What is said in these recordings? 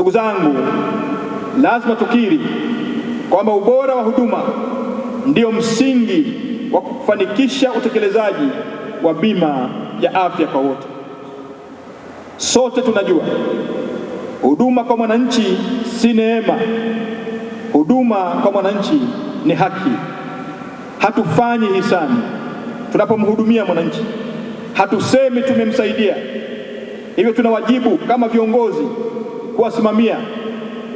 Ndugu zangu, lazima tukiri kwamba ubora wa huduma ndio msingi wa kufanikisha utekelezaji wa bima ya afya kwa wote. Sote tunajua huduma kwa mwananchi si neema. Huduma kwa mwananchi ni haki. Hatufanyi hisani tunapomhudumia mwananchi, hatusemi tumemsaidia. Hivyo tuna wajibu kama viongozi kuwasimamia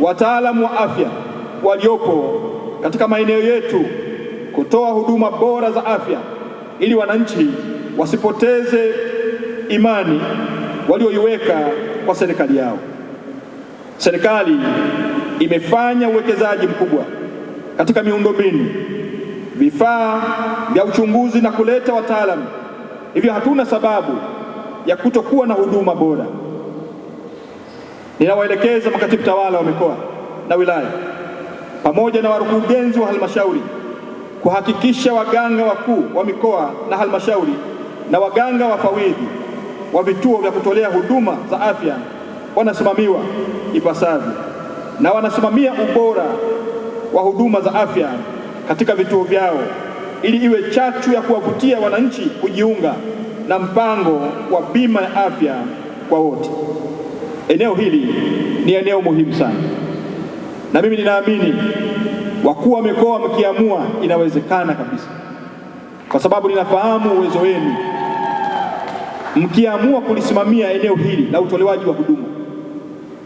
wataalamu wa afya waliopo katika maeneo yetu kutoa huduma bora za afya, ili wananchi wasipoteze imani walioiweka kwa serikali yao. Serikali imefanya uwekezaji mkubwa katika miundombinu, vifaa vya uchunguzi na kuleta wataalamu. Hivyo hatuna sababu ya kutokuwa na huduma bora. Ninawaelekeza makatibu tawala wa mikoa na wilaya pamoja na wakurugenzi wa halmashauri kuhakikisha waganga wakuu wa mikoa na halmashauri na waganga wafawidhi wa vituo vya kutolea huduma za afya wanasimamiwa ipasavyo na wanasimamia ubora wa huduma za afya katika vituo vyao, ili iwe chachu ya kuwavutia wananchi kujiunga na mpango wa bima ya afya kwa wote. Eneo hili ni eneo muhimu sana, na mimi ninaamini wakuu wa mikoa mkiamua inawezekana kabisa, kwa sababu ninafahamu uwezo wenu. Mkiamua kulisimamia eneo hili la utolewaji wa huduma,